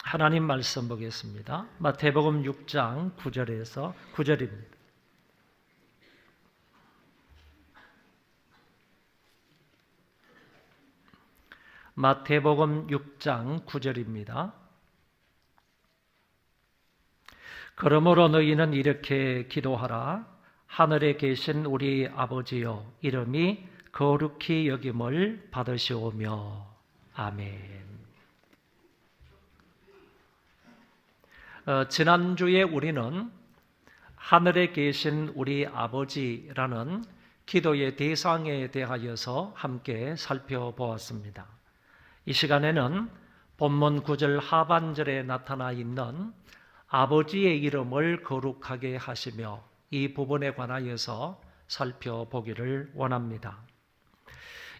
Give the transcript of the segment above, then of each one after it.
하나님 말씀 보겠습니다. 마태복음 6장 9절에서 9절입니다. 마태복음 6장 9절입니다. 그러므로 너희는 이렇게 기도하라. 하늘에 계신 우리 아버지여, 이름이 거룩히 여김을 받으시오며. 아멘. 지난주에 우리는 하늘에 계신 우리 아버지라는 기도의 대상에 대하여서 함께 살펴보았습니다. 이 시간에는 본문 9절 하반절에 나타나 있는 아버지의 이름을 거룩하게 하시며, 이 부분에 관하여서 살펴보기를 원합니다.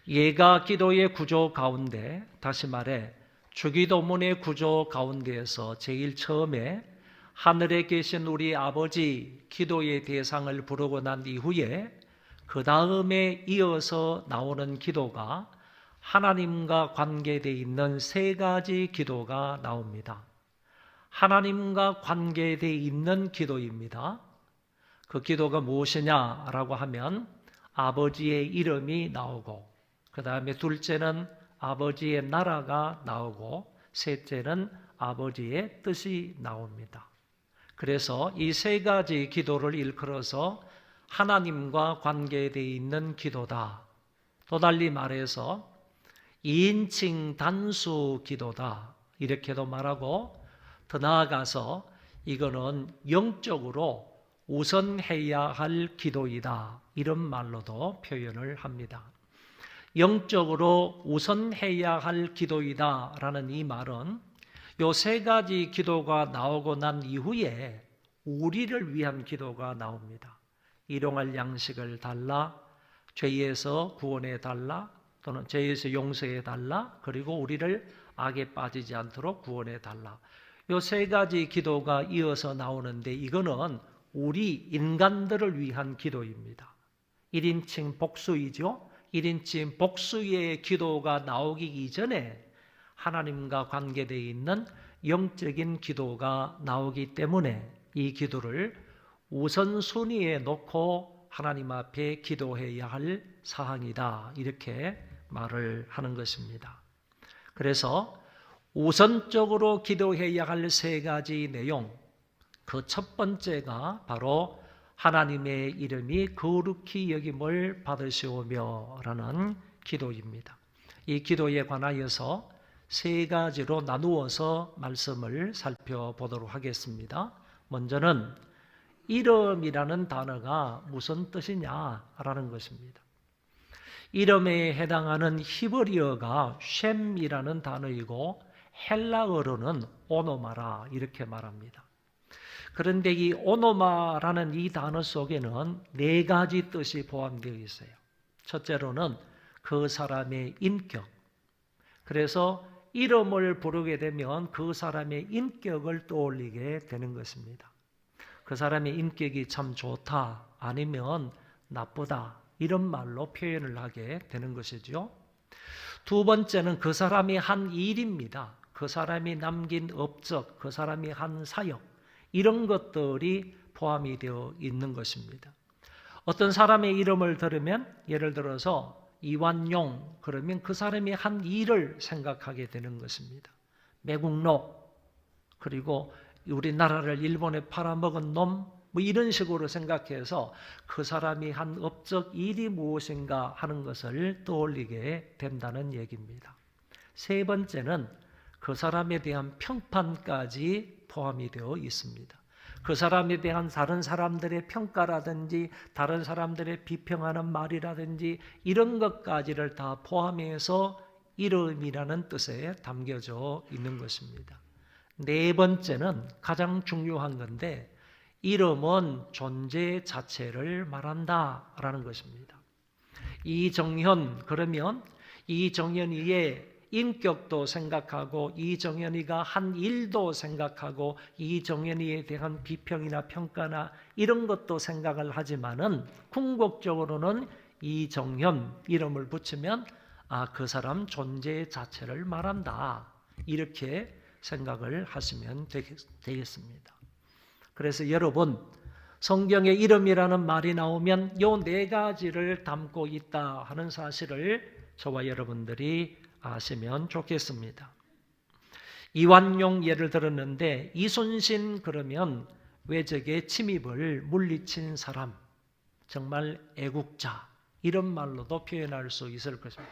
예가 기도의 구조 가운데, 다시 말해 주기도문의 구조 가운데에서 제일 처음에 하늘에 계신 우리 아버지 기도의 대상을 부르고 난 이후에 그 다음에 이어서 나오는 기도가 하나님과 관계되어 있는 세 가지 기도가 나옵니다. 하나님과 관계되어 있는 기도입니다. 그 기도가 무엇이냐라고 하면 아버지의 이름이 나오고, 그 다음에 둘째는 아버지의 나라가 나오고, 셋째는 아버지의 뜻이 나옵니다. 그래서 이 세 가지 기도를 일컬어서 하나님과 관계되어 있는 기도다. 또 달리 말해서 2인칭 단수 기도다, 이렇게도 말하고, 더 나아가서 이거는 영적으로 우선해야 할 기도이다, 이런 말로도 표현을 합니다. 영적으로 우선해야 할 기도이다 라는 이 말은 요 세 가지 기도가 나오고 난 이후에 우리를 위한 기도가 나옵니다. 일용할 양식을 달라, 죄에서 구원해 달라, 또는 죄에서 용서해 달라, 그리고 우리를 악에 빠지지 않도록 구원해 달라. 요 세 가지 기도가 이어서 나오는데, 이거는 우리 인간들을 위한 기도입니다. 1인칭 복수이죠. 1인칭 복수의 기도가 나오기 이전에 하나님과 관계되어 있는 영적인 기도가 나오기 때문에 이 기도를 우선순위에 놓고 하나님 앞에 기도해야 할 사항이다, 이렇게 말을 하는 것입니다. 그래서 우선적으로 기도해야 할 세 가지 내용, 그 첫 번째가 바로 하나님의 이름이 거룩히 여김을 받으시오며 라는 기도입니다. 이 기도에 관하여서 세 가지로 나누어서 말씀을 살펴보도록 하겠습니다. 먼저는 이름이라는 단어가 무슨 뜻이냐라는 것입니다. 이름에 해당하는 히브리어가 쉔이라는 단어이고, 헬라어로는 오노마라, 이렇게 말합니다. 그런데 이 오노마라는 이 단어 속에는 네 가지 뜻이 포함되어 있어요. 첫째로는 그 사람의 인격. 그래서 이름을 부르게 되면 그 사람의 인격을 떠올리게 되는 것입니다. 그 사람의 인격이 참 좋다, 아니면 나쁘다, 이런 말로 표현을 하게 되는 것이죠. 두 번째는 그 사람이 한 일입니다. 그 사람이 남긴 업적, 그 사람이 한 사역, 이런 것들이 포함이 되어 있는 것입니다. 어떤 사람의 이름을 들으면, 예를 들어서 이완용, 그러면 그 사람이 한 일을 생각하게 되는 것입니다. 매국노, 그리고 우리나라를 일본에 팔아먹은 놈, 뭐 이런 식으로 생각해서 그 사람이 한 업적 일이 무엇인가 하는 것을 떠올리게 된다는 얘기입니다. 세 번째는 그 사람에 대한 평판까지 포함이 되어 있습니다. 그 사람에 대한 다른 사람들의 평가라든지 다른 사람들의 비평하는 말이라든지 이런 것까지를 다 포함해서 이름이라는 뜻에 담겨져 있는 것입니다. 네 번째는 가장 중요한 건데, 이름은 존재 자체를 말한다라는 것입니다. 이정현, 그러면 이정현이의 인격도 생각하고, 이정현이가 한 일도 생각하고, 이정현이에 대한 비평이나 평가나 이런 것도 생각을 하지만은 궁극적으로는 이정현 이름을 붙이면 그 사람 존재 자체를 말한다, 이렇게 생각을 하시면 되겠습니다. 그래서 여러분, 성경에 이름이라는 말이 나오면 요 네 가지를 담고 있다 하는 사실을 저와 여러분들이 아시면 좋겠습니다. 이완용 예를 들었는데, 이순신 그러면 외적의 침입을 물리친 사람, 정말 애국자, 이런 말로도 표현할 수 있을 것입니다.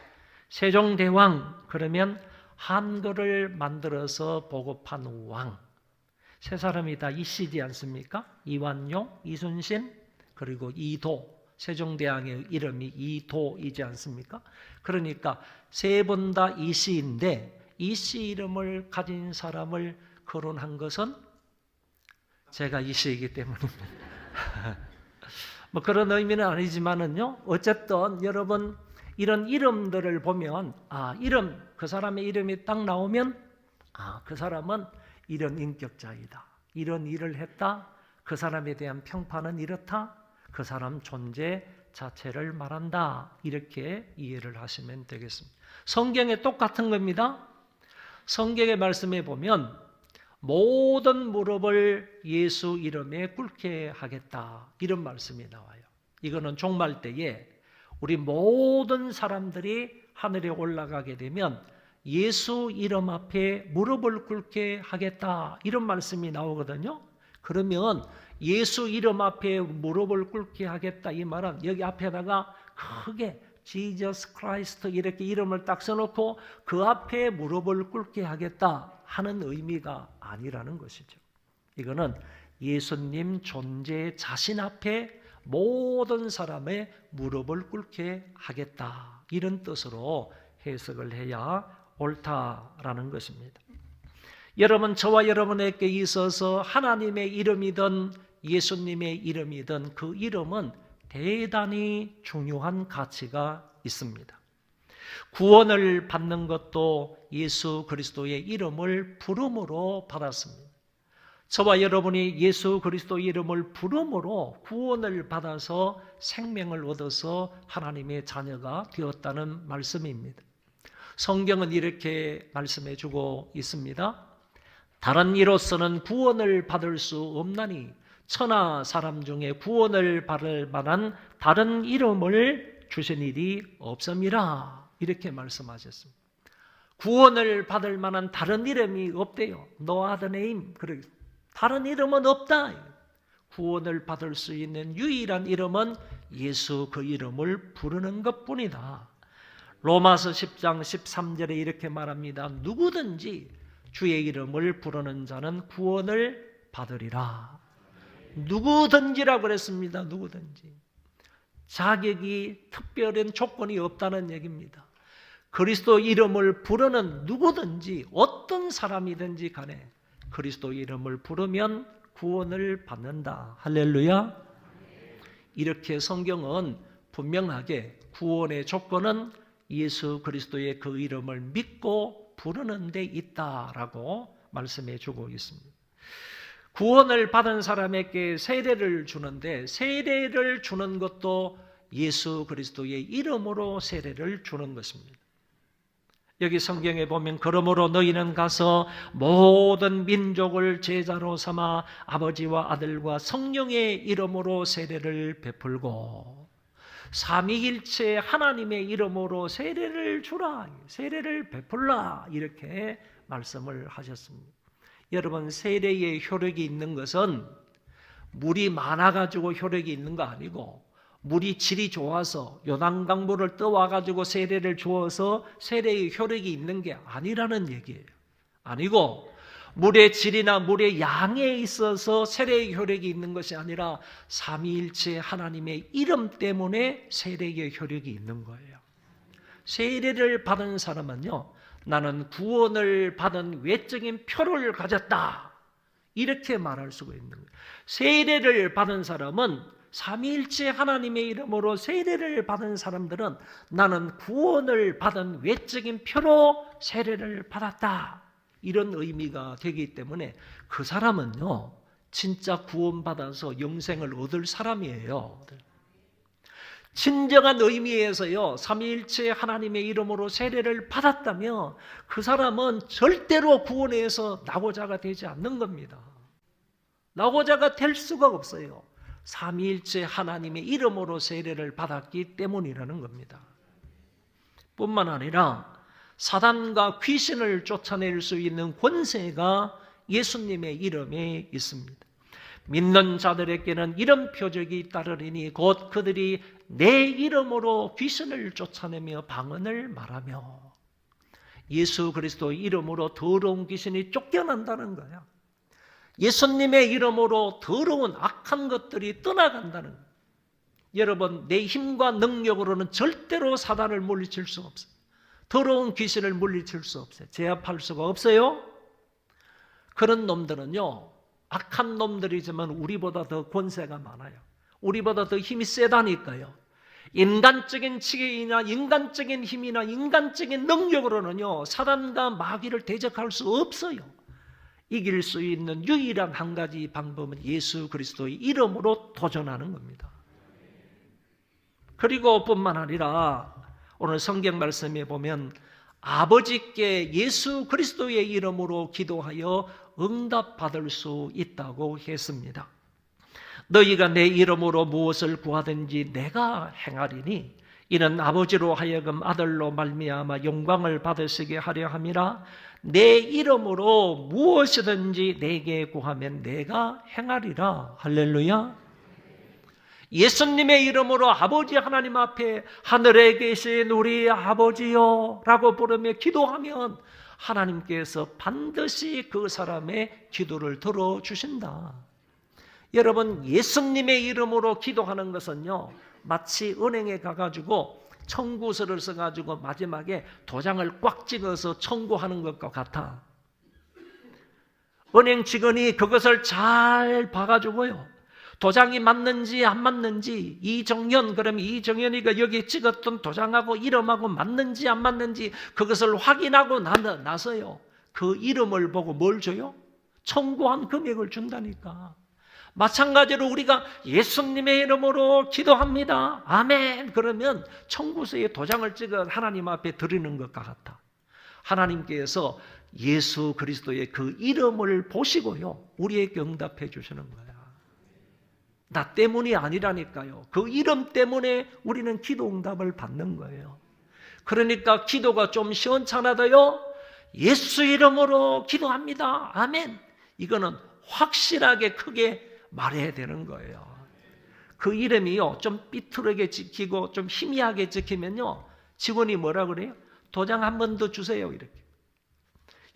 세종대왕 그러면 한글을 만들어서 보급한 왕, 세 사람이 다 이씨지 않습니까? 이완용, 이순신, 그리고 이도. 세종대왕의 이름이 이도이지 않습니까? 그러니까 세 분 다 이씨인데, 이씨 이름을 가진 사람을 거론한 것은 제가 이씨이기 때문입니다. 뭐 그런 의미는 아니지만은요, 어쨌든 여러분, 이런 이름들을 보면, 그 사람의 이름이 딱 나오면, 그 사람은 이런 인격자이다, 이런 일을 했다, 그 사람에 대한 평판은 이렇다, 그 사람 존재 자체를 말한다, 이렇게 이해를 하시면 되겠습니다. 성경에 똑같은 겁니다. 성경의 말씀에 보면 모든 무릎을 예수 이름에 꿇게 하겠다, 이런 말씀이 나와요. 이거는 종말 때에 우리 모든 사람들이 하늘에 올라가게 되면 예수 이름 앞에 무릎을 꿇게 하겠다, 이런 말씀이 나오거든요. 그러면 예수 이름 앞에 무릎을 꿇게 하겠다, 이 말은 여기 앞에다가 크게 Jesus Christ 이렇게 이름을 딱 써놓고 그 앞에 무릎을 꿇게 하겠다 하는 의미가 아니라는 것이죠. 이거는 예수님 존재 자신 앞에 모든 사람의 무릎을 꿇게 하겠다, 이런 뜻으로 해석을 해야 옳다라는 것입니다. 여러분, 저와 여러분에게 있어서 하나님의 이름이든 예수님의 이름이든 그 이름은 대단히 중요한 가치가 있습니다. 구원을 받는 것도 예수 그리스도의 이름을 부름으로 받았습니다. 저와 여러분이 예수 그리스도의 이름을 부름으로 구원을 받아서 생명을 얻어서 하나님의 자녀가 되었다는 말씀입니다. 성경은 이렇게 말씀해 주고 있습니다. 다른 이로서는 구원을 받을 수 없나니 천하 사람 중에 구원을 받을 만한 다른 이름을 주신 일이 없음이라, 이렇게 말씀하셨습니다. 구원을 받을 만한 다른 이름이 없대요. No other name. 다른 이름은 없다. 구원을 받을 수 있는 유일한 이름은 예수 그 이름을 부르는 것뿐이다. 로마서 10장 13절에 이렇게 말합니다. 누구든지 주의 이름을 부르는 자는 구원을 받으리라. 누구든지라고 그랬습니다. 누구든지. 자격이 특별한 조건이 없다는 얘기입니다. 그리스도 이름을 부르는 누구든지, 어떤 사람이든지 간에 그리스도 이름을 부르면 구원을 받는다. 할렐루야. 이렇게 성경은 분명하게 구원의 조건은 예수 그리스도의 그 이름을 믿고 부르는 데 있다라고 말씀해 주고 있습니다. 구원을 받은 사람에게 세례를 주는데, 세례를 주는 것도 예수 그리스도의 이름으로 세례를 주는 것입니다. 여기 성경에 보면 그러므로 너희는 가서 모든 민족을 제자로 삼아 아버지와 아들과 성령의 이름으로 세례를 베풀고 삼위일체 하나님의 이름으로 세례를 주라, 세례를 베풀라, 이렇게 말씀을 하셨습니다. 여러분, 세례의 효력이 있는 것은 물이 많아가지고 효력이 있는 거 아니고, 물이 질이 좋아서 요단강물을 떠와가지고 세례를 주어서 세례의 효력이 있는 게 아니라는 얘기예요. 아니고, 물의 질이나 물의 양에 있어서 세례의 효력이 있는 것이 아니라 삼위일체 하나님의 이름 때문에 세례의 효력이 있는 거예요. 세례를 받은 사람은요, 나는 구원을 받은 외적인 표를 가졌다, 이렇게 말할 수가 있는 거예요. 세례를 받은 사람은, 삼위일체 하나님의 이름으로 세례를 받은 사람들은 나는 구원을 받은 외적인 표로 세례를 받았다, 이런 의미가 되기 때문에 그 사람은요, 진짜 구원받아서 영생을 얻을 사람이에요. 진정한 의미에서요, 삼위일체 하나님의 이름으로 세례를 받았다면 그 사람은 절대로 구원에서 낙오자가 되지 않는 겁니다. 낙오자가 될 수가 없어요. 삼위일체 하나님의 이름으로 세례를 받았기 때문이라는 겁니다. 뿐만 아니라 사단과 귀신을 쫓아낼 수 있는 권세가 예수님의 이름에 있습니다. 믿는 자들에게는 이런 표적이 따르리니 곧 그들이 내 이름으로 귀신을 쫓아내며 방언을 말하며, 예수 그리스도의 이름으로 더러운 귀신이 쫓겨난다는 거야. 예수님의 이름으로 더러운 악한 것들이 떠나간다는 거야. 여러분, 내 힘과 능력으로는 절대로 사단을 물리칠 수 없어요. 더러운 귀신을 물리칠 수 없어요. 제압할 수가 없어요. 그런 놈들은요, 악한 놈들이지만 우리보다 더 권세가 많아요. 우리보다 더 힘이 세다니까요. 인간적인 지혜이나 인간적인 힘이나 인간적인 능력으로는요, 사단과 마귀를 대적할 수 없어요. 이길 수 있는 유일한 한 가지 방법은 예수 그리스도의 이름으로 도전하는 겁니다. 그리고 뿐만 아니라 오늘 성경 말씀에 보면 아버지께 예수 그리스도의 이름으로 기도하여 응답받을 수 있다고 했습니다. 너희가 내 이름으로 무엇을 구하든지 내가 행하리니 이는 아버지로 하여금 아들로 말미암아 영광을 받으시게 하려 함이라. 내 이름으로 무엇이든지 내게 구하면 내가 행하리라. 할렐루야. 예수님의 이름으로 아버지 하나님 앞에 하늘에 계신 우리 아버지요 라고 부르며 기도하면 하나님께서 반드시 그 사람의 기도를 들어주신다. 여러분, 예수님의 이름으로 기도하는 것은요, 마치 은행에 가가지고 청구서를 써가지고 마지막에 도장을 꽉 찍어서 청구하는 것과 같아. 은행 직원이 그것을 잘 봐가지고요, 도장이 맞는지 안 맞는지, 이정현, 그러면 이정현이가 여기 찍었던 도장하고 이름하고 맞는지 안 맞는지 그것을 확인하고 나서요, 그 이름을 보고 뭘 줘요? 청구한 금액을 준다니까. 마찬가지로 우리가 예수님의 이름으로 기도합니다. 아멘. 그러면 청구서에 도장을 찍어 하나님 앞에 드리는 것과 같아. 하나님께서 예수 그리스도의 그 이름을 보시고요, 우리에게 응답해 주시는 거야. 나 때문이 아니라니까요. 그 이름 때문에 우리는 기도 응답을 받는 거예요. 그러니까 기도가 좀 시원찮아도요, 예수 이름으로 기도합니다. 아멘. 이거는 확실하게 크게 말해야 되는 거예요. 그 이름이요, 좀 삐뚤하게 지키고 좀 희미하게 지키면요, 직원이 뭐라 그래요? 도장 한 번 더 주세요, 이렇게.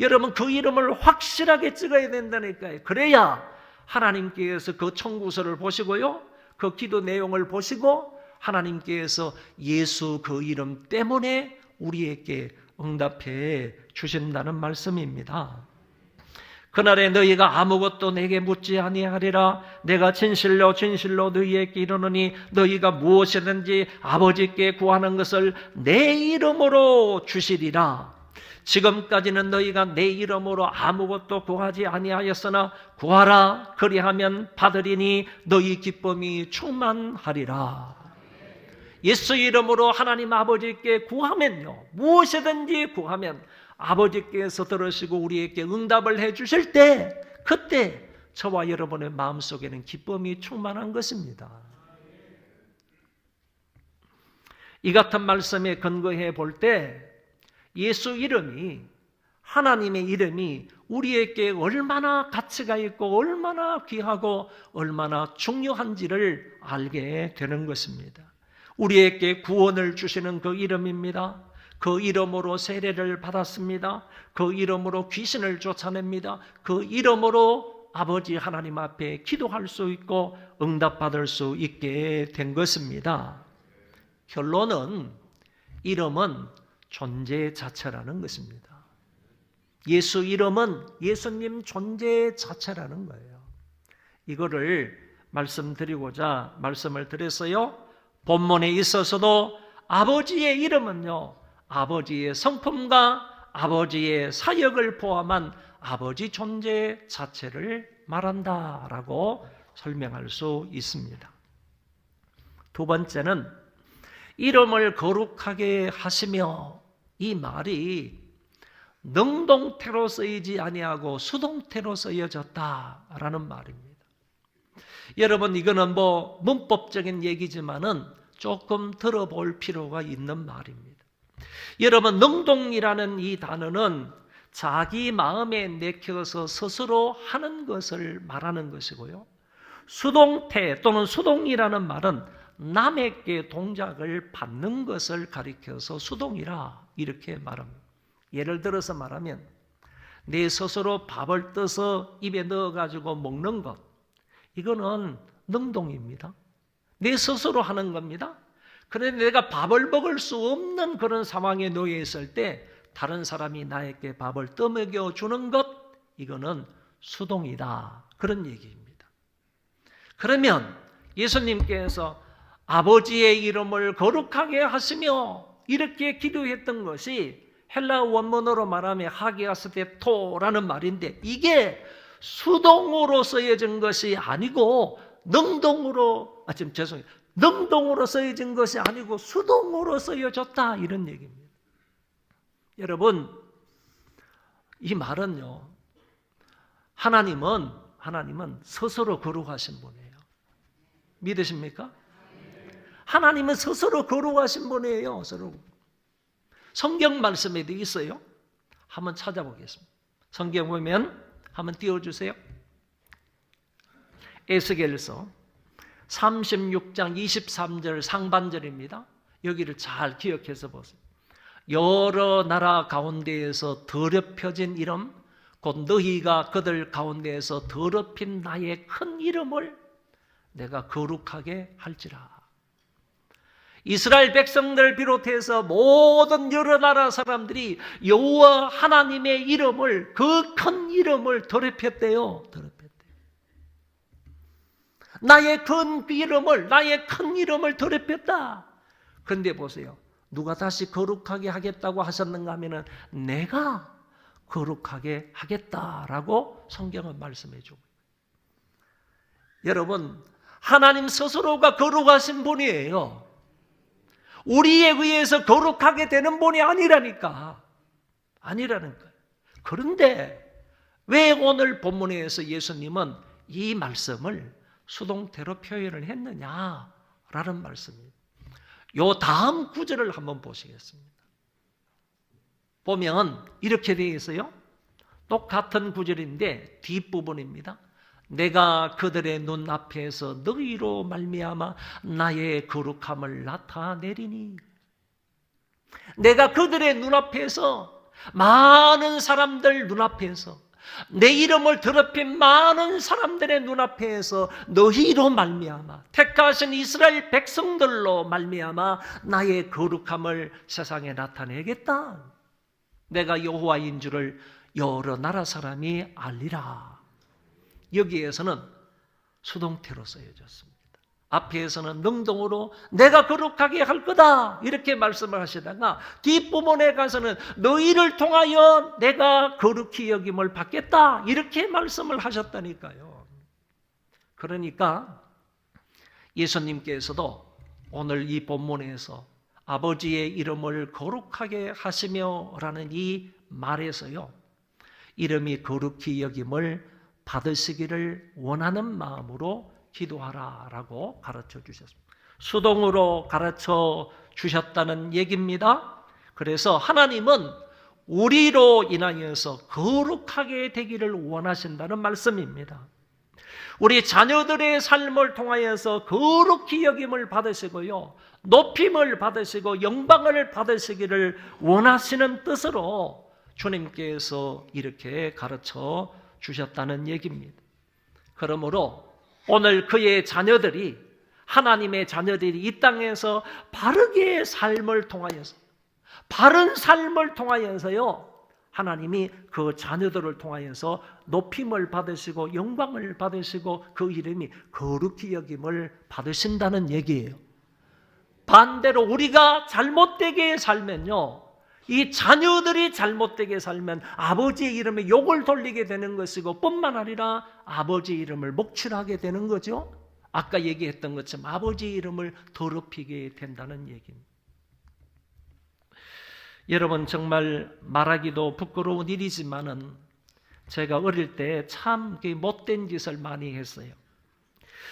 여러분, 그 이름을 확실하게 찍어야 된다니까요. 그래야 하나님께서 그 청구서를 보시고요, 그 기도 내용을 보시고 하나님께서 예수 그 이름 때문에 우리에게 응답해 주신다는 말씀입니다. 그날에 너희가 아무것도 내게 묻지 아니하리라. 내가 진실로 진실로 너희에게 이르노니 너희가 무엇이든지 아버지께 구하는 것을 내 이름으로 주시리라. 지금까지는 너희가 내 이름으로 아무것도 구하지 아니하였으나 구하라. 그리하면 받으리니 너희 기쁨이 충만하리라. 예수 이름으로 하나님 아버지께 구하면요, 무엇이든지 구하면 아버지께서 들으시고 우리에게 응답을 해 주실 때, 그때 저와 여러분의 마음속에는 기쁨이 충만한 것입니다. 이 같은 말씀에 근거해 볼 때 예수 이름이, 하나님의 이름이 우리에게 얼마나 가치가 있고 얼마나 귀하고 얼마나 중요한지를 알게 되는 것입니다. 우리에게 구원을 주시는 그 이름입니다. 그 이름으로 세례를 받았습니다. 그 이름으로 귀신을 쫓아냅니다. 그 이름으로 아버지 하나님 앞에 기도할 수 있고 응답받을 수 있게 된 것입니다. 결론은 이름은 존재 자체라는 것입니다. 예수 이름은 예수님 존재 자체라는 거예요. 이거를 말씀드리고자 말씀을 드렸어요. 본문에 있어서도 아버지의 이름은요, 아버지의 성품과 아버지의 사역을 포함한 아버지 존재 자체를 말한다라고 설명할 수 있습니다. 두 번째는 이름을 거룩하게 하시며, 이 말이 능동태로 쓰이지 아니하고 수동태로 쓰여졌다라는 말입니다. 여러분, 이거는 문법적인 얘기지만은 조금 들어볼 필요가 있는 말입니다. 여러분, 능동이라는 이 단어는 자기 마음에 내켜서 스스로 하는 것을 말하는 것이고요. 수동태 또는 수동이라는 말은 남에게 동작을 받는 것을 가리켜서 수동이라 이렇게 말합니다. 예를 들어서 말하면 내 스스로 밥을 떠서 입에 넣어가지고 먹는 것, 이거는 능동입니다. 내 스스로 하는 겁니다. 그런데 내가 밥을 먹을 수 없는 그런 상황에 놓여 있을 때 다른 사람이 나에게 밥을 떠먹여 주는 것, 이거는 수동이다, 그런 얘기입니다. 그러면 예수님께서 아버지의 이름을 거룩하게 하시며 이렇게 기도했던 것이 헬라 원문으로 말하면 하기아스테토라는 말인데, 이게 수동으로 쓰여진 것이 아니고 능동으로 쓰여진 것이 아니고 수동으로 쓰여졌다, 이런 얘기입니다. 여러분, 이 말은요, 하나님은 스스로 거룩하신 분이에요. 믿으십니까? 하나님은 스스로 거룩하신 분이에요. 스스로. 성경 말씀에도 있어요. 한번 찾아보겠습니다. 성경 보면 한번 띄워주세요. 에스겔서 36장 23절 상반절입니다. 여기를 잘 기억해서 보세요. 여러 나라 가운데에서 더럽혀진 이름, 곧 너희가 그들 가운데에서 더럽힌 나의 큰 이름을 내가 거룩하게 할지라. 이스라엘 백성들 비롯해서 모든 여러 나라 사람들이 여호와 하나님의 이름을, 그 큰 이름을 더럽혔대요. 나의 큰 이름을 더럽혔다. 그런데 보세요. 누가 다시 거룩하게 하겠다고 하셨는가 하면은 내가 거룩하게 하겠다라고 성경은 말씀해 주고, 여러분, 하나님 스스로가 거룩하신 분이에요. 우리에 의해서 거룩하게 되는 분이 아니라니까. 그런데 왜 오늘 본문에서 예수님은 이 말씀을 수동태로 표현을 했느냐라는 말씀입니다. 요 다음 구절을 한번 보시겠습니다. 보면 이렇게 되어 있어요. 똑같은 구절인데 뒷부분입니다. 내가 그들의 눈앞에서 너희로 말미암아 나의 거룩함을 나타내리니. 내가 그들의 눈앞에서, 많은 사람들 눈앞에서, 내 이름을 더럽힌 많은 사람들의 눈앞에서 너희로 말미암아, 택하신 이스라엘 백성들로 말미암아 나의 거룩함을 세상에 나타내겠다. 내가 여호와인 줄을 여러 나라 사람이 알리라. 여기에서는 수동태로 쓰여졌습니다. 앞에서는 능동으로 내가 거룩하게 할 거다 이렇게 말씀을 하시다가 뒷부분에 가서는 너희를 통하여 내가 거룩히 여김을 받겠다 이렇게 말씀을 하셨다니까요. 그러니까 예수님께서도 오늘 이 본문에서 아버지의 이름을 거룩하게 하시며 라는 이 말에서요, 이름이 거룩히 여김을 받으시기를 원하는 마음으로 기도하라라고 가르쳐 주셨습니다. 수동으로 가르쳐 주셨다는 얘기입니다. 그래서 하나님은 우리로 인하여서 거룩하게 되기를 원하신다는 말씀입니다. 우리 자녀들의 삶을 통하여서 거룩히 여김을 받으시고요, 높임을 받으시고 영광을 받으시기를 원하시는 뜻으로 주님께서 이렇게 가르쳐 주셨다는 얘기입니다. 그러므로 오늘 그의 자녀들이, 하나님의 자녀들이 이 땅에서 바르게 삶을 통하여서, 바른 삶을 통하여서요, 하나님이 그 자녀들을 통하여서 높임을 받으시고 영광을 받으시고 그 이름이 거룩히 여김을 받으신다는 얘기예요. 반대로 우리가 잘못되게 살면요, 이 자녀들이 잘못되게 살면 아버지의 이름에 욕을 돌리게 되는 것이고 뿐만 아니라 아버지의 이름을 목출하게 되는 거죠. 아까 얘기했던 것처럼 아버지의 이름을 더럽히게 된다는 얘기입니다. 여러분, 정말 말하기도 부끄러운 일이지만은 제가 어릴 때 참 못된 짓을 많이 했어요.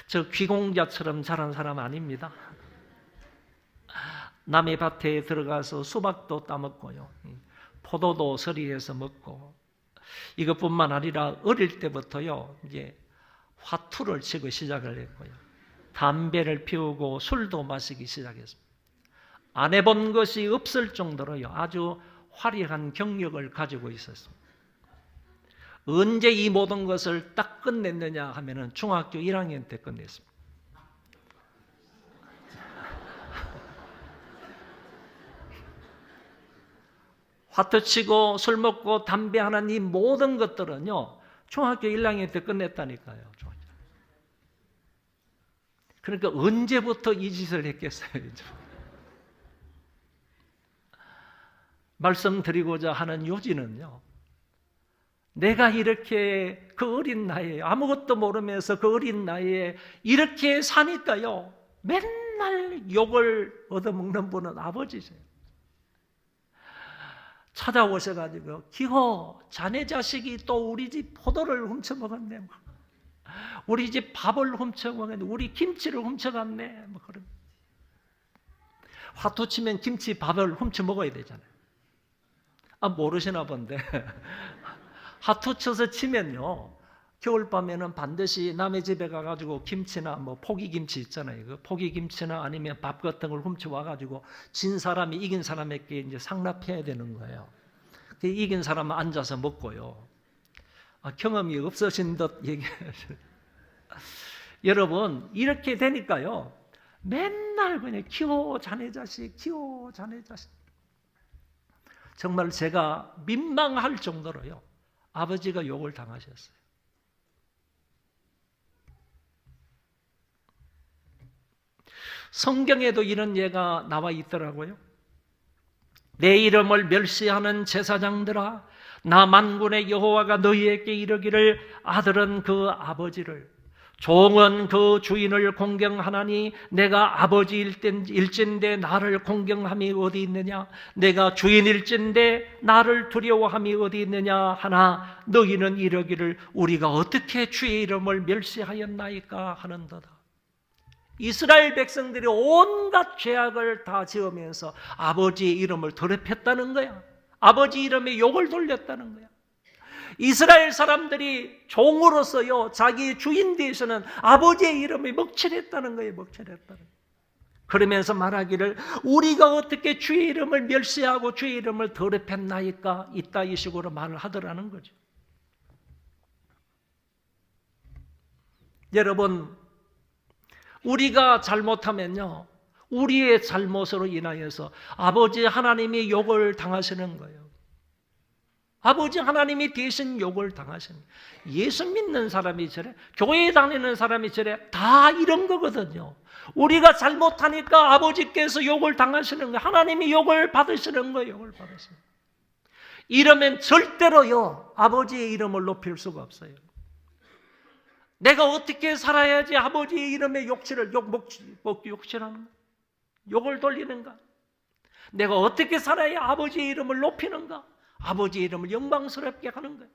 저 귀공자처럼 자란 사람 아닙니다. 남의 밭에 들어가서 수박도 따먹고요, 포도도 서리해서 먹고, 이것뿐만 아니라 어릴 때부터요, 이제 화투를 치고 시작을 했고요, 담배를 피우고 술도 마시기 시작했습니다. 안 해본 것이 없을 정도로요, 아주 화려한 경력을 가지고 있었습니다. 언제 이 모든 것을 딱 끝냈느냐 하면은 중학교 1학년 때 끝냈습니다. 화투 치고 술 먹고 담배 하는 이 모든 것들은요, 중학교 1학년 때 끝냈다니까요. 그러니까 언제부터 이 짓을 했겠어요? 말씀드리고자 하는 요지는요, 내가 이렇게 그 어린 나이에 아무것도 모르면서 그 어린 나이에 이렇게 사니까요, 맨날 욕을 얻어먹는 분은 아버지세요. 찾아오셔가지고, 기호, 자네 자식이 또 우리 집 포도를 훔쳐먹었네, 우리 집 밥을 훔쳐먹었네, 우리 김치를 훔쳐갔네, 뭐 그런. 화투 치면 김치, 밥을 훔쳐먹어야 되잖아요. 모르시나 본데 화투 쳐서 치면요, 겨울밤에는 반드시 남의 집에 가가지고 김치나 뭐 포기김치 있잖아요. 그 포기김치나 아니면 밥 같은 걸 훔쳐와가지고 진 사람이 이긴 사람에게 이제 상납해야 되는 거예요. 그 이긴 사람은 앉아서 먹고요. 경험이 없으신 듯 얘기하시죠. 여러분, 이렇게 되니까요, 맨날 그냥 키워 자네 자식, 키워 자네 자식. 정말 제가 민망할 정도로요, 아버지가 욕을 당하셨어요. 성경에도 이런 예가 나와 있더라고요. 내 이름을 멸시하는 제사장들아, 나 만군의 여호와가 너희에게 이르기를, 아들은 그 아버지를, 종은 그 주인을 공경하나니 내가 아버지일진데 나를 공경함이 어디 있느냐? 내가 주인일진데 나를 두려워함이 어디 있느냐 하나, 너희는 이르기를 우리가 어떻게 주의 이름을 멸시하였나이까 하는도다. 이스라엘 백성들이 온갖 죄악을 다 지으면서 아버지의 이름을 더럽혔다는 거야. 아버지 이름에 욕을 돌렸다는 거야. 이스라엘 사람들이 종으로서요, 자기 주인 대해서는 아버지의 이름에 먹칠했다는 거예요. 먹칠했다는 거예요. 그러면서 말하기를 우리가 어떻게 주의 이름을 멸시하고 주의 이름을 더럽혔나이까, 이따 이 식으로 말을 하더라는 거죠. 여러분, 우리가 잘못하면요, 우리의 잘못으로 인하여서 아버지 하나님이 욕을 당하시는 거예요. 아버지 하나님이 대신 욕을 당하시는 거예요. 예수 믿는 사람이 저래, 교회 다니는 사람이 저래, 다 이런 거거든요. 우리가 잘못하니까 아버지께서 욕을 당하시는 거예요. 하나님이 욕을 받으시는 거예요. 욕을 받으시는 거예요. 이러면 절대로요, 아버지의 이름을 높일 수가 없어요. 내가 어떻게 살아야지 아버지의 이름에 욕실하는 거야? 욕을 돌리는가? 내가 어떻게 살아야 아버지의 이름을 높이는가? 아버지의 이름을 영광스럽게 하는 거야.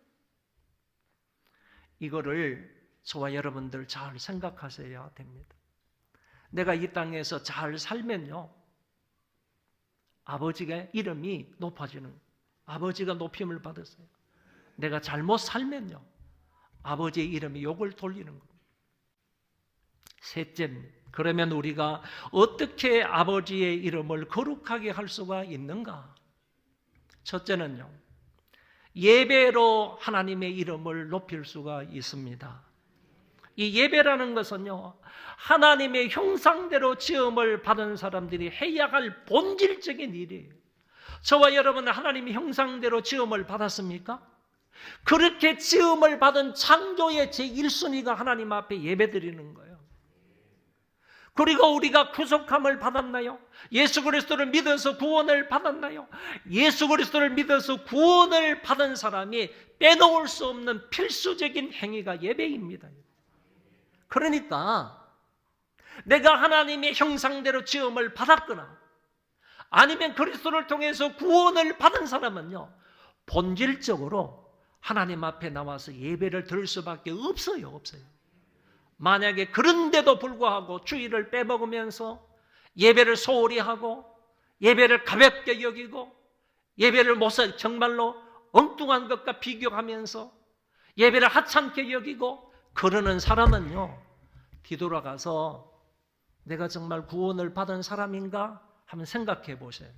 이거를 저와 여러분들 잘 생각하셔야 됩니다. 내가 이 땅에서 잘 살면요, 아버지의 이름이 높아지는 거예요. 아버지가 높임을 받았어요. 내가 잘못 살면요, 아버지의 이름이 욕을 돌리는 겁니다. 셋째, 그러면 우리가 어떻게 아버지의 이름을 거룩하게 할 수가 있는가? 첫째는요, 예배로 하나님의 이름을 높일 수가 있습니다. 이 예배라는 것은요, 하나님의 형상대로 지음을 받은 사람들이 해야 할 본질적인 일이에요. 저와 여러분은 하나님의 형상대로 지음을 받았습니까? 그렇게 지음을 받은 창조의 제1순위가 하나님 앞에 예배드리는 거예요. 그리고 우리가 구속함을 받았나요? 예수 그리스도를 믿어서 구원을 받았나요? 예수 그리스도를 믿어서 구원을 받은 사람이 빼놓을 수 없는 필수적인 행위가 예배입니다. 그러니까 내가 하나님의 형상대로 지음을 받았거나 아니면 그리스도를 통해서 구원을 받은 사람은요, 본질적으로 하나님 앞에 나와서 예배를 드릴 수밖에 없어요. 만약에 그런데도 불구하고 주일을 빼먹으면서 예배를 소홀히 하고 예배를 가볍게 여기고 예배를 정말로 엉뚱한 것과 비교하면서 예배를 하찮게 여기고 그러는 사람은요, 뒤돌아가서 내가 정말 구원을 받은 사람인가 한번 생각해 보세요.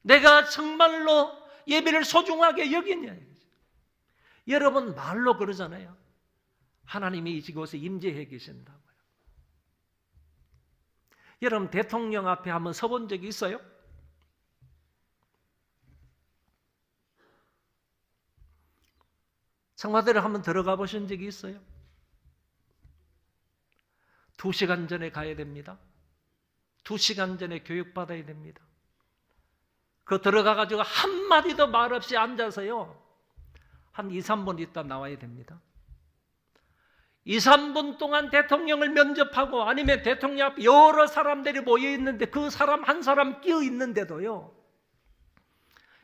내가 정말로 예배를 소중하게 여기냐. 여러분 말로 그러잖아요. 하나님이 이곳에 임재해 계신다고요. 여러분 대통령 앞에 한번 서본 적이 있어요? 청와대를 한번 들어가 보신 적이 있어요? 2시간 전에 가야 됩니다. 2시간 전에 교육받아야 됩니다. 들어가가지고 한마디도 말 없이 앉아서요, 한 2, 3분 있다 나와야 됩니다. 2, 3분 동안 대통령을 면접하고 아니면 대통령 앞에 여러 사람들이 모여 있는데 그 사람 한 사람 끼어 있는데도요,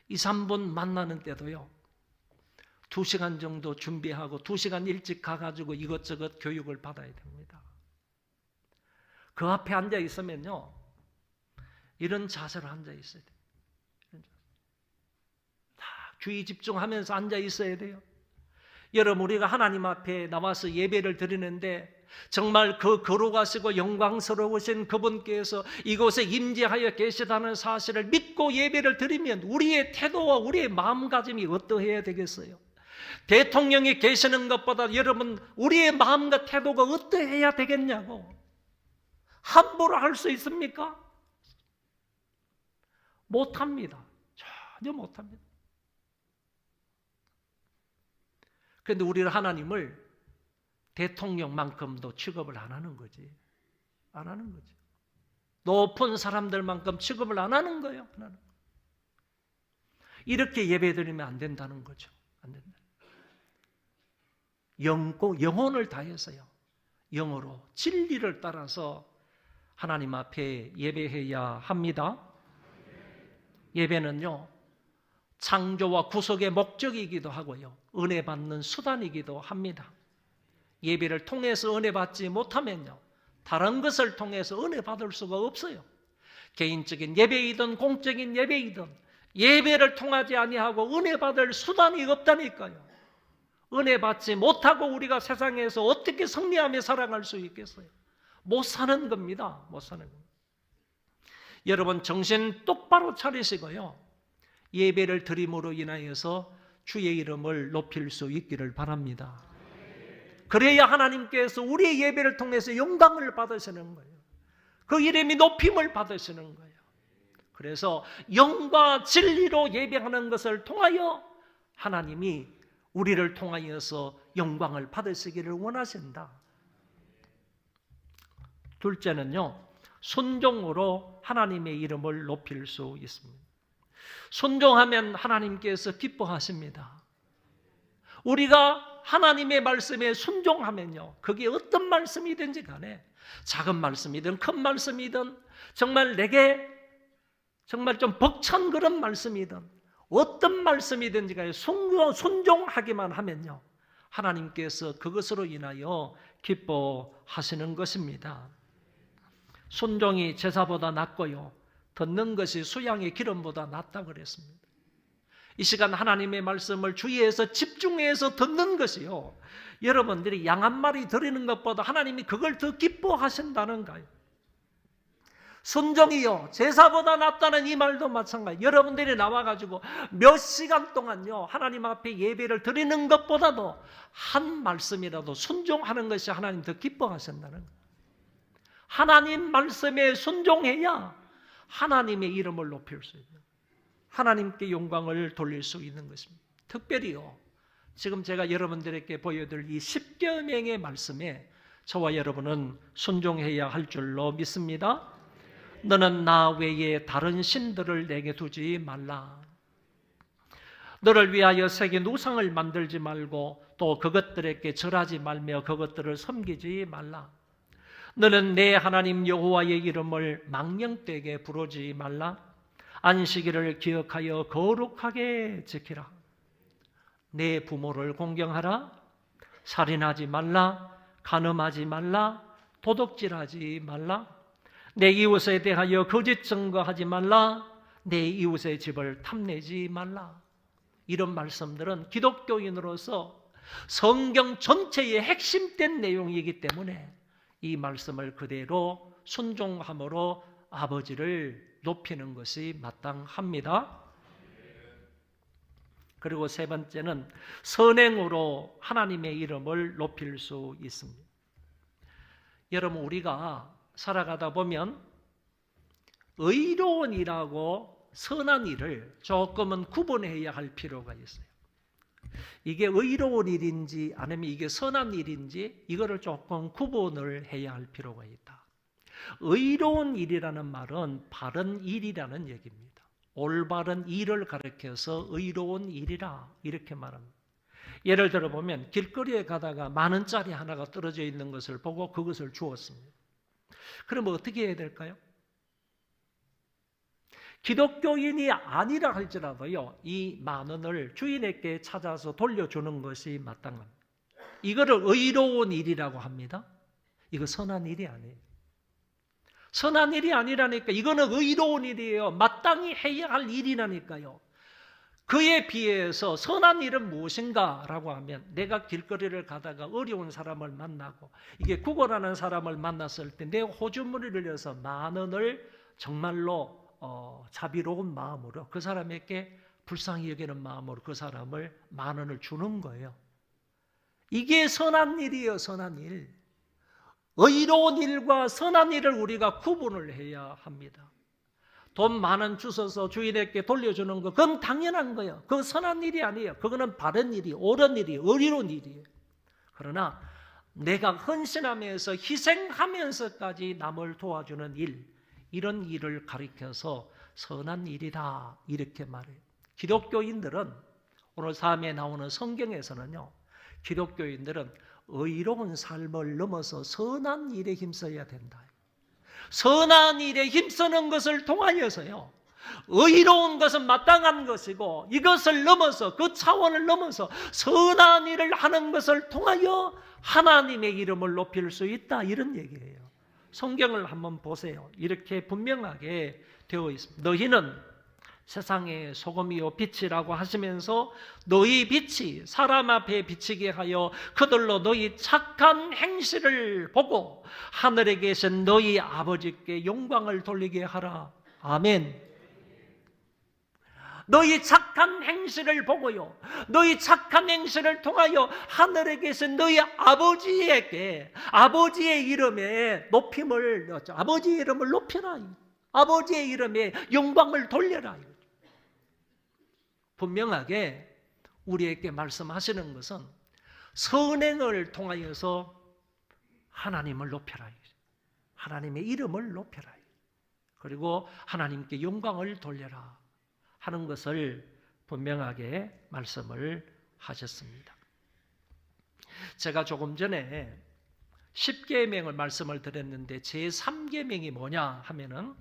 2, 3분 만나는 때도요, 2시간 정도 준비하고 2시간 일찍 가가지고 이것저것 교육을 받아야 됩니다. 그 앞에 앉아 있으면요, 이런 자세로 앉아 있어야 돼요. 다 주의 집중하면서 앉아 있어야 돼요. 여러분, 우리가 하나님 앞에 나와서 예배를 드리는데 정말 그 거룩하시고 영광스러우신 그분께서 이곳에 임재하여 계시다는 사실을 믿고 예배를 드리면 우리의 태도와 우리의 마음가짐이 어떠해야 되겠어요? 대통령이 계시는 것보다 여러분 우리의 마음과 태도가 어떠해야 되겠냐고. 함부로 할 수 있습니까? 못합니다. 전혀 못합니다. 그런데 우리는 하나님을 대통령만큼도 취급을 안 하는 거지. 안 하는 거지. 높은 사람들만큼 취급을 안 하는 거예요. 이렇게 예배드리면 안 된다는 거죠. 안 된다. 영혼을 다해서요, 영어로 진리를 따라서 하나님 앞에 예배해야 합니다. 예배는요, 창조와 구속의 목적이기도 하고요, 은혜 받는 수단이기도 합니다. 예배를 통해서 은혜 받지 못하면요, 다른 것을 통해서 은혜 받을 수가 없어요. 개인적인 예배이든 공적인 예배이든 예배를 통하지 아니하고 은혜 받을 수단이 없다니까요. 은혜 받지 못하고 우리가 세상에서 어떻게 승리하며 살아갈 수 있겠어요? 못 사는 겁니다. 못 사는 겁니다. 여러분 정신 똑바로 차리시고요, 예배를 드림으로 인하여서 주의 이름을 높일 수 있기를 바랍니다. 그래야 하나님께서 우리의 예배를 통해서 영광을 받으시는 거예요. 그 이름이 높임을 받으시는 거예요. 그래서 영과 진리로 예배하는 것을 통하여 하나님이 우리를 통하여서 영광을 받으시기를 원하신다. 둘째는요, 순종으로 하나님의 이름을 높일 수 있습니다. 순종하면 하나님께서 기뻐하십니다. 우리가 하나님의 말씀에 순종하면요, 그게 어떤 말씀이든지 간에 작은 말씀이든 큰 말씀이든 정말 내게 정말 좀 벅찬 그런 말씀이든 어떤 말씀이든지 간에 순종하기만 하면요, 하나님께서 그것으로 인하여 기뻐하시는 것입니다. 순종이 제사보다 낫고요, 듣는 것이 수양의 기름보다 낫다고 그랬습니다. 이 시간 하나님의 말씀을 주의해서 집중해서 듣는 것이요, 여러분들이 양 한 마리 드리는 것보다 하나님이 그걸 더 기뻐하신다는 거예요. 순종이요 제사보다 낫다는 이 말도 마찬가지. 여러분들이 나와가지고 몇 시간 동안요 하나님 앞에 예배를 드리는 것보다도 한 말씀이라도 순종하는 것이 하나님 더 기뻐하신다는 거예요. 하나님 말씀에 순종해야 하나님의 이름을 높일 수 있는, 하나님께 영광을 돌릴 수 있는 것입니다. 특별히요, 지금 제가 여러분들에게 보여드릴 이 10개 명의 말씀에 저와 여러분은 순종해야 할 줄로 믿습니다. 너는 나 외에 다른 신들을 내게 두지 말라. 너를 위하여 새긴 우상을 만들지 말고 또 그것들에게 절하지 말며 그것들을 섬기지 말라. 너는 내 하나님 여호와의 이름을 망령되게 부르지 말라. 안식일을 기억하여 거룩하게 지키라. 내 부모를 공경하라. 살인하지 말라. 간음하지 말라. 도둑질하지 말라. 내 이웃에 대하여 거짓 증거하지 말라. 내 이웃의 집을 탐내지 말라. 이런 말씀들은 기독교인으로서 성경 전체의 핵심된 내용이기 때문에 이 말씀을 그대로 순종함으로 아버지를 높이는 것이 마땅합니다. 그리고 세 번째는 선행으로 하나님의 이름을 높일 수 있습니다. 여러분, 우리가 살아가다 보면 의로운 일하고 선한 일을 조금은 구분해야 할 필요가 있어요. 이게 의로운 일인지 아니면 이게 선한 일인지 이거를 조금 구분을 해야 할 필요가 있다. 의로운 일이라는 말은 바른 일이라는 얘기입니다. 올바른 일을 가리켜서 의로운 일이라 이렇게 말합니다. 예를 들어 보면 길거리에 가다가 10,000원짜리 하나가 떨어져 있는 것을 보고 그것을 주었습니다. 그럼 어떻게 해야 될까요? 기독교인이 아니라 할지라도요, 이 10,000원을 주인에게 찾아서 돌려주는 것이 마땅합니다. 이거를 의로운 일이라고 합니다. 이거 선한 일이 아니에요. 선한 일이 아니라니까 이거는 의로운 일이에요. 마땅히 해야 할 일이라니까요. 그에 비해서 선한 일은 무엇인가 라고 하면 내가 길거리를 가다가 어려운 사람을 만나고 이게 구걸하는 사람을 만났을 때 내 호주머니를 흘려서 10,000원을 정말로 자비로운 마음으로 그 사람에게 불쌍히 여기는 마음으로 그 사람을 10,000원을 주는 거예요. 이게 선한 일이에요. 선한 일. 의로운 일과 선한 일을 우리가 구분을 해야 합니다. 돈 10,000원 주셔서 주인에게 돌려주는 거 그건 당연한 거예요. 그건 선한 일이 아니에요. 그거는 바른 일이, 옳은 일이, 의로운 일이에요. 그러나 내가 헌신하면서 희생하면서까지 남을 도와주는 일, 이런 일을 가리켜서 선한 일이다 이렇게 말해요. 기독교인들은 오늘 삶에 나오는 성경에서는요, 기독교인들은 의로운 삶을 넘어서 선한 일에 힘써야 된다. 선한 일에 힘쓰는 것을 통하여서요, 의로운 것은 마땅한 것이고 이것을 넘어서 그 차원을 넘어서 선한 일을 하는 것을 통하여 하나님의 이름을 높일 수 있다 이런 얘기예요. 성경을 한번 보세요. 이렇게 분명하게 되어 있습니다. 너희는 세상의 소금이요 빛이라고 하시면서 너희 빛이 사람 앞에 비치게 하여 그들로 너희 착한 행실을 보고 하늘에 계신 너희 아버지께 영광을 돌리게 하라. 아멘. 너희 착한 행실을 보고요, 너희 착한 행실을 통하여 하늘에 계신 너희 아버지에게 아버지의 이름에 높임을 넣었죠. 아버지의 이름을 높여라. 아버지의 이름에 영광을 돌려라. 분명하게 우리에게 말씀하시는 것은 선행을 통하여서 하나님을 높여라. 하나님의 이름을 높여라. 그리고 하나님께 영광을 돌려라 하는 것을 분명하게 말씀을 하셨습니다. 제가 조금 전에 10계명을 말씀을 드렸는데 제3계명이 뭐냐 하면은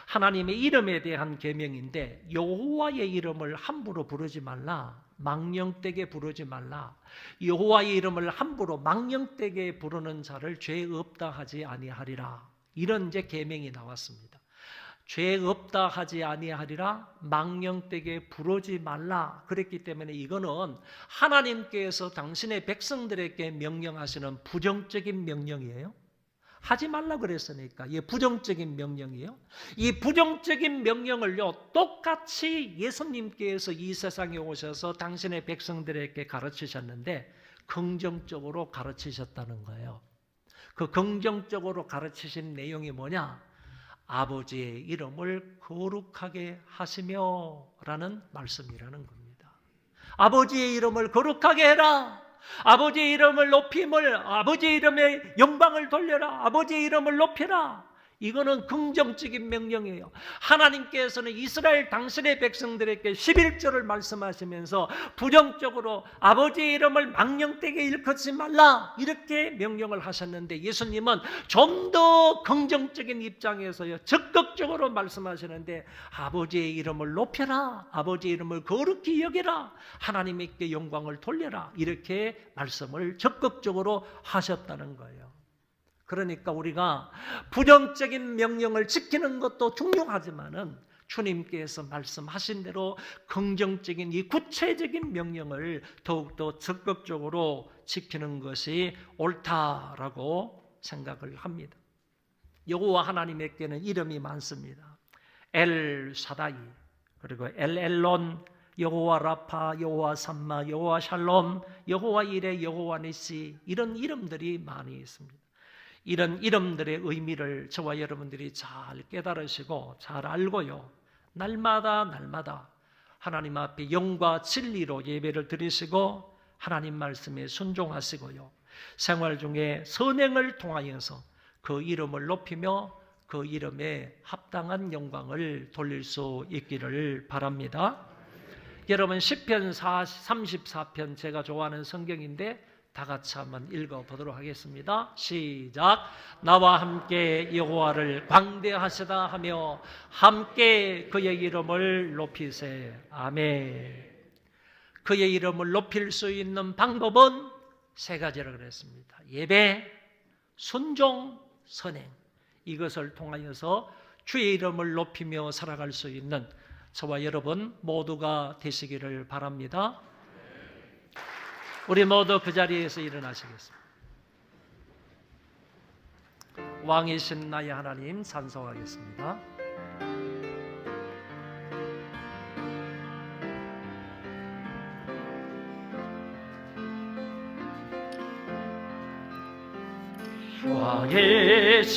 하나님의 이름에 대한 계명인데 여호와의 이름을 함부로 부르지 말라. 망령되게 부르지 말라. 여호와의 이름을 함부로 망령되게 부르는 자를 죄 없다 하지 아니하리라. 이런 이제 계명이 나왔습니다. 죄 없다 하지 아니하리라. 망령되게 부르지 말라. 그랬기 때문에 이거는 하나님께서 당신의 백성들에게 명령하시는 부정적인 명령이에요. 하지 말라 그랬으니까 이게 부정적인 명령이에요. 이 부정적인 명령을요, 똑같이 예수님께서 이 세상에 오셔서 당신의 백성들에게 가르치셨는데 긍정적으로 가르치셨다는 거예요. 그 긍정적으로 가르치신 내용이 뭐냐? 아버지의 이름을 거룩하게 하시며 라는 말씀이라는 겁니다. 아버지의 이름을 거룩하게 해라. 아버지의 이름을 높임을, 아버지의 이름에 영광을 돌려라. 아버지의 이름을 높여라. 이거는 긍정적인 명령이에요. 하나님께서는 이스라엘 당신의 백성들에게 11절을 말씀하시면서 부정적으로 아버지의 이름을 망령되게 일컫지 말라 이렇게 명령을 하셨는데, 예수님은 좀 더 긍정적인 입장에서요 적극적으로 말씀하시는데, 아버지의 이름을 높여라, 아버지의 이름을 거룩히 여기라, 하나님께 영광을 돌려라 이렇게 말씀을 적극적으로 하셨다는 거예요. 그러니까 우리가 부정적인 명령을 지키는 것도 중요하지만은 주님께서 말씀하신 대로 긍정적인 이 구체적인 명령을 더욱더 적극적으로 지키는 것이 옳다라고 생각을 합니다. 여호와 하나님에게는 이름이 많습니다. 엘 사다이, 그리고 엘 엘론, 여호와 라파, 여호와 삼마, 여호와 샬롬, 여호와 이레, 여호와 니시, 이런 이름들이 많이 있습니다. 이런 이름들의 의미를 저와 여러분들이 잘 깨달으시고 잘 알고요, 날마다 하나님 앞에 영과 진리로 예배를 드리시고 하나님 말씀에 순종하시고요, 생활 중에 선행을 통하여서 그 이름을 높이며 그 이름에 합당한 영광을 돌릴 수 있기를 바랍니다. 여러분, 시편 34편 제가 좋아하는 성경인데 다 같이 한번 읽어보도록 하겠습니다. 시작. 나와 함께 여호와를 광대하시다 하며 함께 그의 이름을 높이세. 아멘. 그의 이름을 높일 수 있는 방법은 세 가지라고 그랬습니다. 예배, 순종, 선행. 이것을 통하여서 주의 이름을 높이며 살아갈 수 있는 저와 여러분 모두가 되시기를 바랍니다. 우리 모두 그 자리에서 일어나시겠습니다. 왕이신 나의 하나님 찬송하겠습니다.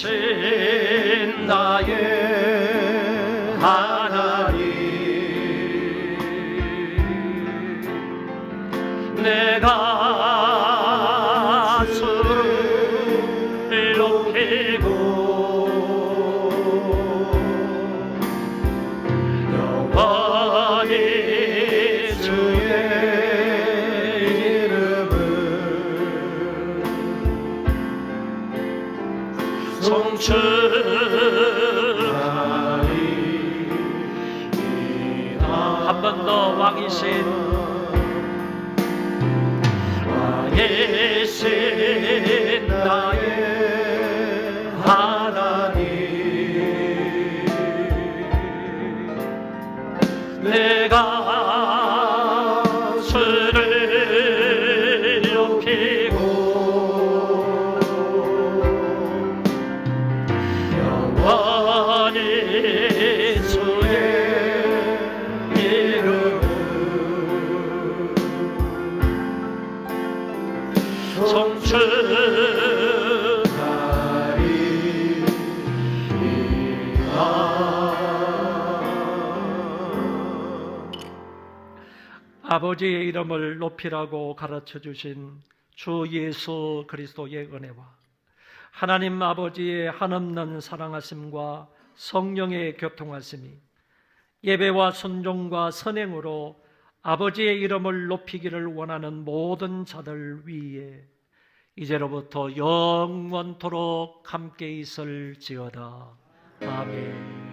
왕이신 나의 하나님, 내가 주를 높이고 영원히 주의 이름을 송축하리. 한 번 더. 왕이신 나의 하나님, 내가 주를 높이고 영원히 주의 이름을 아버지의 이름을 높이라고 가르쳐 주신 주 예수 그리스도의 은혜와 하나님 아버지의 한없는 사랑하심과 성령의 교통하심이 예배와 순종과 선행으로 아버지의 이름을 높이기를 원하는 모든 자들 위에 이제로부터 영원토록 함께 있을지어다. 아멘.